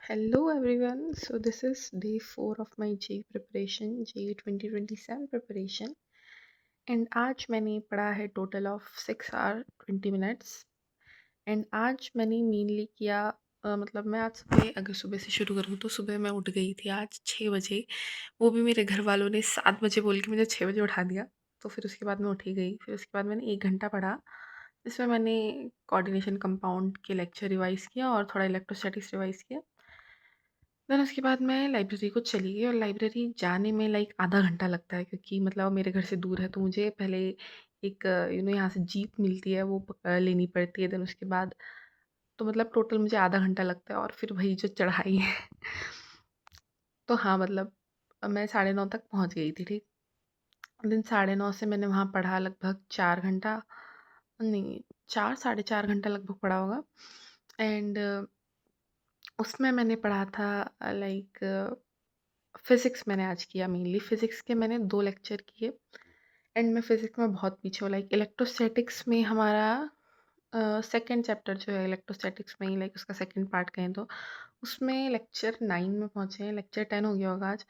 Hello everyone. So this is day 4 of my JEE preparation, JEE 2027 preparation. And आज मैंने पढ़ा है total of 6 hour 20 minutes. And आज मैंने मेनली किया मतलब मैं आज सुबह अगर सुबह से शुरू करूँ तो सुबह मैं उठ गई थी आज 6 बजे। वो भी मेरे घर वालों ने 7 बजे बोल के मुझे 6 बजे उठा दिया। तो फिर उसके बाद मैं उठी गई। फिर उसके बाद मैंने 1 घंटा पढ़ा, जिसमें मैंने कोऑर्डिनेशन कंपाउंड के लेक्चर रिवाइज़ किया और थोड़ा इलेक्ट्रोस्टैटिक्स रिवाइज़ किया। देन उसके बाद मैं लाइब्रेरी को चली गई और लाइब्रेरी जाने में लाइक आधा घंटा लगता है, क्योंकि मतलब मेरे घर से दूर है, तो मुझे पहले एक यहाँ से जीप मिलती है, वो लेनी पड़ती है। देन उसके बाद तो मतलब टोटल मुझे आधा घंटा लगता है और फिर वही जो चढ़ाई है। तो हाँ, मतलब मैं 9:30 तक पहुँच गई थी, ठीक। देन 9:30 से मैंने वहाँ पढ़ा लगभग 4 घंटा, नहीं, 4 साढ़े 4 घंटा लगभग पढ़ा होगा। एंड उसमें मैंने पढ़ा था लाइक फिज़िक्स मैंने आज किया। मेनली फ़िज़िक्स के मैंने 2 लेक्चर किए। एंड मैं फ़िज़िक्स में बहुत पीछे हूँ। लाइक इलेक्ट्रोस्टैटिक्स में हमारा सेकंड चैप्टर जो है इलेक्ट्रोस्टैटिक्स में ही, लाइक उसका सेकंड पार्ट कहें तो, उसमें लेक्चर 9 में पहुँचे हैं, लेक्चर 10 हो गया होगा आज।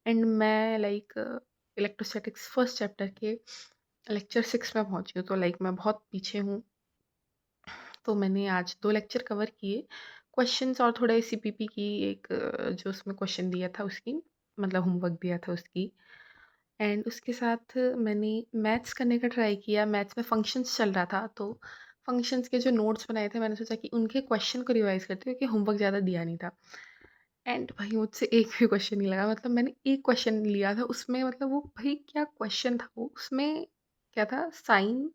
एंड मैं लाइक इलेक्ट्रोस्टैटिक्स फर्स्ट चैप्टर के लेक्चर 6 में पहुँची हूँ, तो लाइक मैं बहुत पीछे हूँ। तो मैंने आज 2 लेक्चर कवर किए, क्वेश्चंस और थोड़े सीपीपी की एक जो उसमें क्वेश्चन दिया था उसकी, मतलब होमवर्क दिया था उसकी। एंड उसके साथ मैंने मैथ्स करने का ट्राई किया। मैथ्स में फंक्शंस चल रहा था, तो फंक्शंस के जो नोट्स बनाए थे मैंने सोचा कि उनके क्वेश्चन को रिवाइज़ करती हूँ, क्योंकि होमवर्क ज़्यादा दिया नहीं था। एंड भाई मुझसे एक भी क्वेश्चन नहीं लगा। मतलब मैंने एक क्वेश्चन लिया था, उसमें मतलब वो भाई क्या क्वेश्चन था वो, उसमें क्या था, साइन,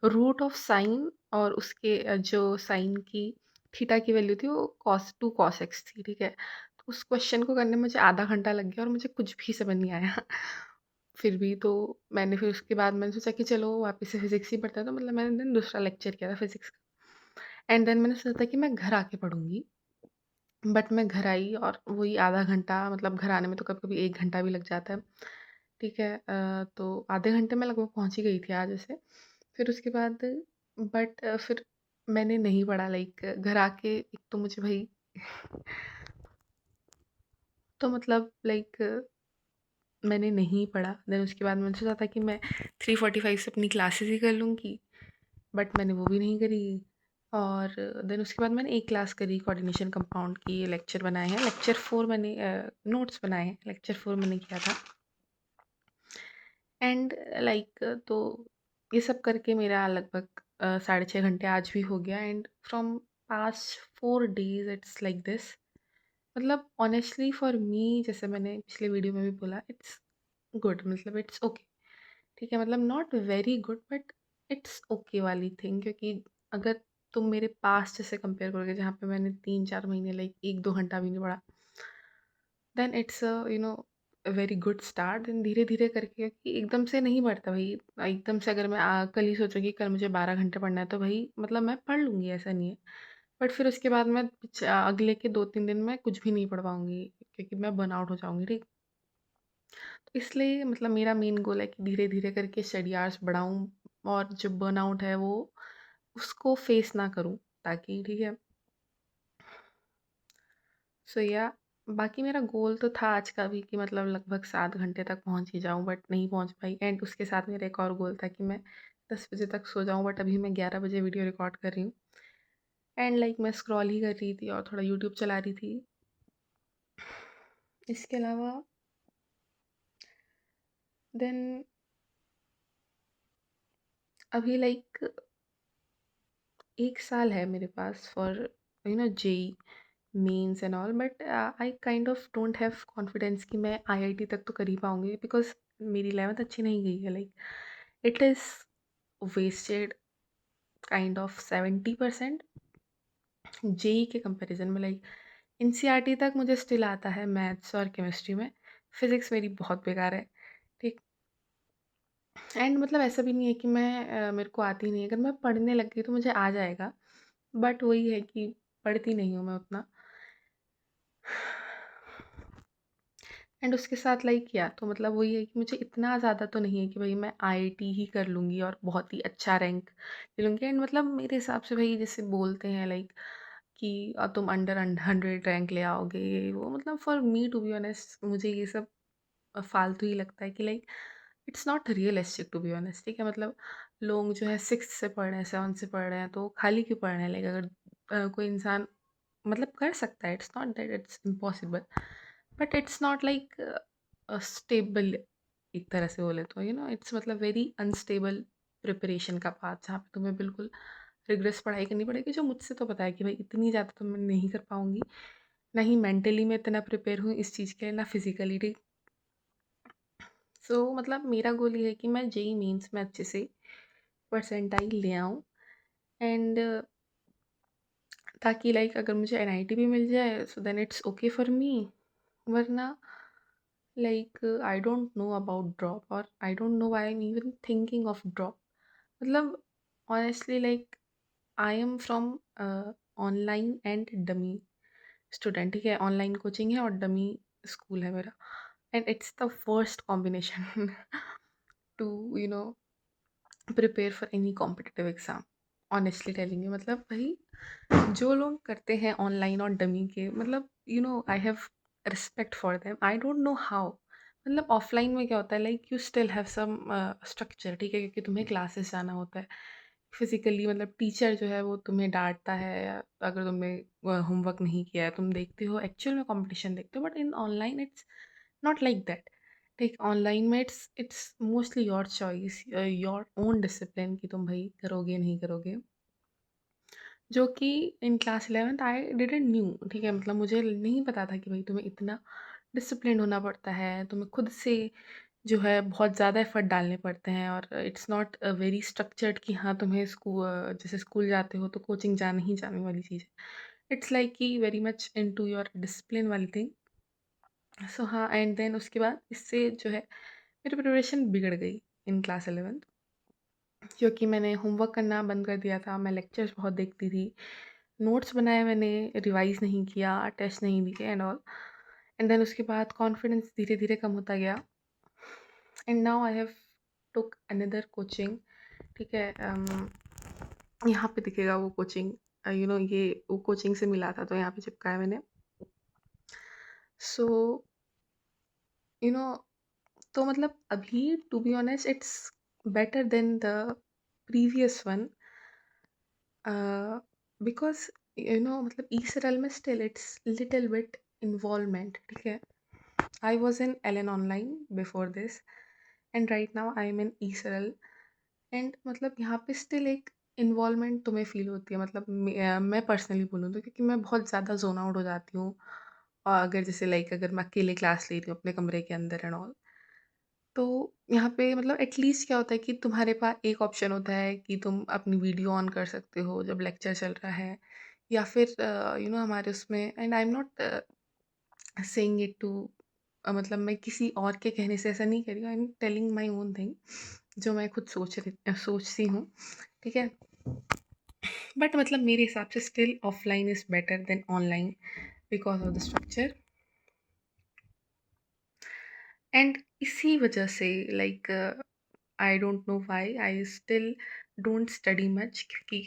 रूट ऑफ साइन और उसके जो साइन की थीटा की वैल्यू थी वो cos 2 cos x थी, ठीक है। तो उस क्वेश्चन को करने में मुझे आधा घंटा लग गया और मुझे कुछ भी समझ नहीं आया। फिर भी तो मैंने फिर उसके बाद मैंने सोचा कि चलो वापस से फिजिक्स ही पढ़ते हैं, तो मतलब मैंने देन दूसरा लेक्चर किया था फिजिक्स का। एंड देन मैंने सोचा था कि मैं घर आके पढ़ूंगी। बट मैं घर आई और वही आधा घंटा, मतलब घर आने में तो कभी-कभी 1 घंटा भी लग जाता है, ठीक है। तो आधे घंटे में लगभग पहुँच ही गई थी आज ऐसे। फिर उसके बाद बट फिर मैंने नहीं पढ़ा। लाइक घर आके एक तो मुझे भई तो मतलब लाइक मैंने नहीं पढ़ा। देन उसके बाद मैंने सोचा था कि मैं 3:45 से अपनी क्लासेस ही कर लूँगी, बट मैंने वो भी नहीं करी। और देन उसके बाद मैंने एक क्लास करी कोऑर्डिनेशन कंपाउंड की, लेक्चर बनाए हैं। लेक्चर 4 मैंने नोट्स बनाए हैं, लेक्चर 4 मैंने किया था। एंड लाइक तो ये सब करके मेरा लगभग 6.5 घंटे आज भी हो गया। And from past 4 days it's like this. मतलब ऑनेस्टली फॉर मी, जैसे मैंने पिछले वीडियो में भी बोला, इट्स गुड, मतलब इट्स ओके, ठीक है। मतलब not very good but it's okay वाली थिंग, क्योंकि अगर तुम मेरे पास जैसे कंपेयर करोगे, जहाँ पे मैंने 3-4 महीने लाइक 1-2 घंटा भी नहीं पढ़ा, then it's very good start. Then धीरे धीरे करके, क्योंकि एकदम से नहीं बढ़ता भाई। एकदम से अगर मैं कल ही सोचूंगी कल मुझे 12 घंटे पढ़ना है, तो भाई मतलब मैं पढ़ लूँगी, ऐसा नहीं है। बट फिर उसके बाद मैं अगले के 2-3 दिन में कुछ भी नहीं पढ़ पाऊँगी, क्योंकि मैं बर्नआउट हो जाऊँगी, ठीक। तो इसलिए मतलब मेरा मेन गोल है कि धीरे धीरे करके स्टडी आवर्स बढ़ाऊँ और जो बर्नआउट है वो उसको फेस ना करूँ, ताकि, ठीक है। सो या बाकी मेरा गोल तो था आज का भी कि मतलब लगभग 7 घंटे तक पहुँच ही जाऊँ, बट नहीं पहुँच पाई। एंड उसके साथ मेरा एक और गोल था कि मैं 10 बजे तक सो जाऊँ, बट अभी मैं 11 बजे वीडियो रिकॉर्ड कर रही हूँ। एंड लाइक मैं स्क्रॉल ही कर रही थी और थोड़ा यूट्यूब चला रही थी। इसके अलावा देन अभी लाइक 1 साल है मेरे पास for JEE Mains and all, but I kind of don't have confidence कि मैं आईआईटी तक तो कर ही पाऊँगी, बिकॉज़ मेरी 11th अच्छी नहीं गई है। Like it is wasted kind of 70% JEE के कंपैरिजन में। लाइक एनसीईआरटी तक मुझे स्टिल आता है मैथ्स और केमिस्ट्री में, फिज़िक्स मेरी बहुत बेकार है, ठीक। एंड मतलब ऐसा भी नहीं है कि मैं मेरे को आती नहीं है। अगर मैं पढ़ने लग गई तो मुझे आ जाएगा, बट वही है कि पढ़ती नहीं हूँ मैं उतना। एंड उसके साथ लाइक किया तो मतलब वही है कि मुझे इतना ज़्यादा तो नहीं है कि भाई मैं आईआईटी ही कर लूँगी और बहुत ही अच्छा रैंक ले लूँगी। एंड मतलब मेरे हिसाब से भाई जैसे बोलते हैं लाइक कि तुम अंडर 100 रैंक ले आओगे, ये वो। मतलब for me to be honest मुझे ये सब फालतू ही लगता है कि like it's not realistic to be honest, ठीक है। मतलब लोग जो है 6th से पढ़ रहे हैं, 7th से पढ़ रहे हैं, तो खाली क्यों पढ़ रहे हैं? लाइक अगर कोई इंसान मतलब कर सकता है, it's not that it's impossible, but it's not like stable. एक तरह से बोले तो इट्स मतलब वेरी अनस्टेबल प्रिपरेशन का पाथ, जहाँ पे तुम्हें बिल्कुल रिग्रेस पढ़ाई करनी पड़ेगी, जो मुझसे तो पता है कि भाई इतनी ज़्यादा तो मैं नहीं कर पाऊंगी। ना ही मेंटली मैं इतना प्रिपेयर हूँ इस चीज़ के लिए, ना फिजिकली, ठीक। सो मतलब मेरा गोल ये है कि मैं जेई मीन्स में अच्छे से परसेंटाइल ले आऊँ, एंड ताकि लाइक अगर मुझे एनआईटी भी मिल जाए so then it's okay for me. वरना like I don't know about drop, और I don't know why I am even thinking of drop. मतलब honestly like I am from online and dummy student, ठीक है। Online coaching है और dummy school है मेरा, and it's the first combination to prepare for any competitive exam. Honestly telling you, मतलब भाई जो लोग करते हैं ऑनलाइन और डमी के, मतलब I have respect for them. I don't know how. मतलब ऑफलाइन में क्या होता है, like you still have some structure, ठीक है, क्योंकि तुम्हें क्लासेस जाना होता है फिजिकली। मतलब टीचर जो है वो तुम्हें डांटता है या अगर तुमने होमवर्क नहीं किया है, तुम देखते हो एक्चुअल में कंपटीशन देखते हो, but in online it's not like that. ठीक, ऑनलाइन में it's it's mostly your choice, your own discipline कि तुम भाई करोगे नहीं करोगे, जो कि in class 11th I didn't knew, ठीक है। मतलब मुझे नहीं पता था कि भाई तुम्हें इतना डिसिप्लिन होना पड़ता है, तुम्हें खुद से जो है बहुत ज़्यादा एफर्ट डालने पड़ते हैं, और इट्स नॉट वेरी स्ट्रक्चर्ड कि हाँ तुम्हें स्कूल जैसे स्कूल जाते हो तो कोचिंग जाना ही जाने वाली चीज़ है। इट्स लाइक कि very much into your discipline वाली थिंग। सो हाँ, एंड देन उसके बाद इससे जो है मेरी प्रिपरेशन बिगड़ गई इन क्लास 11th, क्योंकि मैंने होमवर्क करना बंद कर दिया था। मैं लेक्चर्स बहुत देखती थी, नोट्स बनाए मैंने, रिवाइज नहीं किया, टेस्ट नहीं दिए एंड ऑल। एंड देन उसके बाद कॉन्फिडेंस धीरे धीरे कम होता गया, and now I have took another coaching, ठीक है। यहाँ पे दिखेगा वो कोचिंग, ये वो कोचिंग से मिला था तो यहाँ पे चिपकाया मैंने। सो यू नो तो मतलब अभी to be honest it's better than the previous one, because मतलब ई सरल में still it's little bit involvement, ठीक है। I was in Allen online before this, and right now I am in e Saral, and मतलब यहाँ पे still एक involvement तुम्हें feel होती है। मतलब मैं पर्सनली बोलूँ तो, क्योंकि मैं बहुत ज़्यादा जोन आउट हो जाती हूँ, और अगर जैसे लाइक अगर मैं अकेले क्लास ले रही हूँ अपने कमरे के अंदर एंड ऑल, तो यहाँ पे मतलब एटलीस्ट क्या होता है कि तुम्हारे पास एक ऑप्शन होता है कि तुम अपनी वीडियो ऑन कर सकते हो जब लेक्चर चल रहा है, या फिर हमारे उसमें, and I am not saying it to मतलब मैं किसी और के कहने से ऐसा नहीं कर रही हूँ, I am telling my own thing जो मैं खुद सोचती हूँ, ठीक है। बट मतलब मेरे हिसाब से still offline is better than online because of the structure, and इसी वजह से like I don't know why I still don't study much, क्योंकि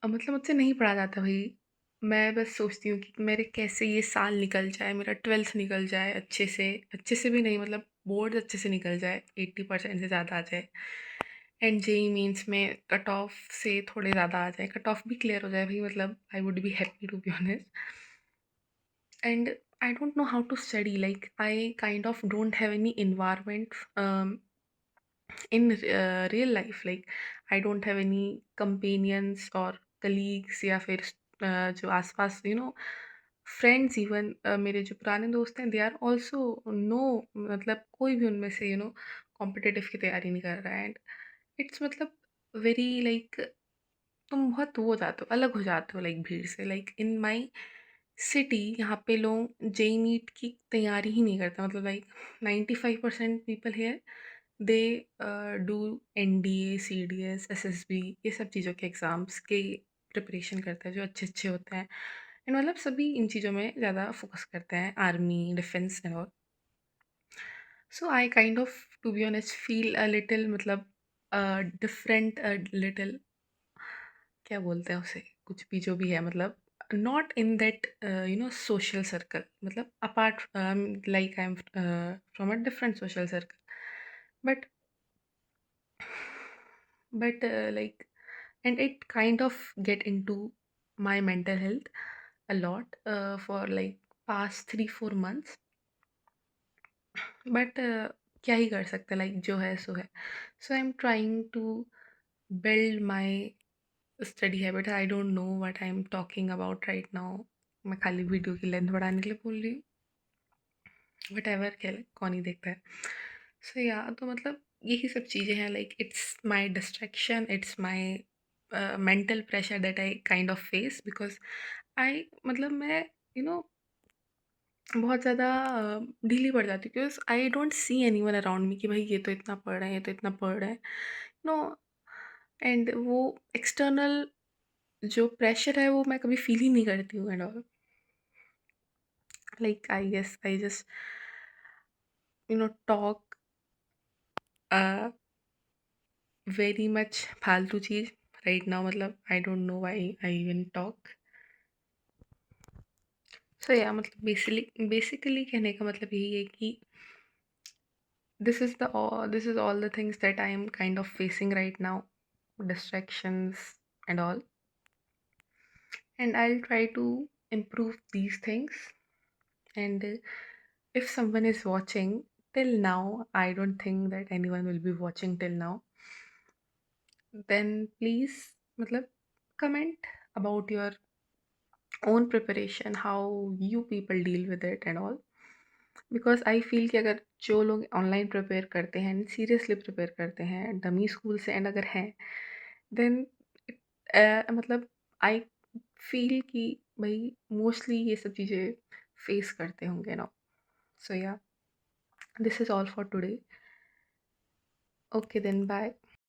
मतलब मुझसे नहीं पढ़ा जाता भाई। मैं बस सोचती हूँ कि मेरे कैसे ये साल निकल जाए, मेरा 12th निकल जाए अच्छे से भी नहीं, मतलब बोर्ड अच्छे से निकल जाए, 80% से ज़्यादा आ जाए, एंड जेई मीन्स में कट ऑफ से थोड़े ज़्यादा आ जाए, कट ऑफ भी क्लियर हो जाए भाई, मतलब I would be happy to be honest. And I don't know how to study. Like I kind of don't have any environment in real life. Like I don't have any companions or colleagues या फिर जो आसपास friends, even मेरे जो पुराने दोस्त हैं, they are also no, मतलब कोई भी उनमें से कॉम्पिटिटिव की तैयारी नहीं कर रहा है, एंड इट्स मतलब वेरी लाइक तुम बहुत वो हो जाते हो, अलग हो जाते हो लाइक भीड़ से। लाइक इन माई सिटी यहाँ पे लोग जेई नीट की तैयारी ही नहीं करते, मतलब like 95% people here they do NDA, CDS, SSB, ये सब चीज़ों के एग्ज़ाम्स के प्रिपरेशन करते हैं जो अच्छे अच्छे होते हैं, एंड मतलब सभी इन चीज़ों में ज़्यादा फोकस करते हैं, army, defence and all. So I kind of to be honest feel a little, मतलब डिफरेंट, लिटिल क्या बोलते हैं उसे, कुछ भी जो भी है, मतलब not in that social circle, मतलब apart, like I am from a different social circle, but like, and it kind of get into my mental health a lot for like past 3-4 months. But क्या ही कर सकते, like जो है सो है. So I'm trying to build my study habit. I don't know what I'm talking about right now. मैं खाली video की length बढ़ाने के लिए बोल रही हूँ. वट एवर, कौन ही देखता है. सो या तो मतलब यही सब चीज़ें हैं, like it's my distraction, it's my mental pressure that I kind of face, because I मतलब मैं बहुत ज़्यादा ढीली पड़ जाती हूँ, because I don't see any one around me कि भाई ये तो इतना पढ़ रहे हैं, ये तो इतना पढ़ रहे हैं, नो. एंड वो एक्सटर्नल जो प्रेशर है वो मैं कभी फील ही नहीं करती हूँ and all. Like I guess I just talk very much फालतू चीज़ राइट नाउ, मतलब I don't know why I even talk. So yeah मतलब बेसिकली कहने का मतलब यही है कि this is all the things that I am kind of facing right now, distractions and all, and I'll try to improve these things. And if someone is watching till now, I don't think that anyone will be watching till now, then please मतलब comment about your own preparation, how you people deal with it and all. Because I feel कि अगर जो लोग online prepare करते हैं, seriously prepare करते हैं dummy school से, एंड अगर हैं, देन मतलब आई फील कि भाई मोस्टली ये सब चीज़ें फेस करते होंगे ना. So yeah, this is all for today. Okay then, bye.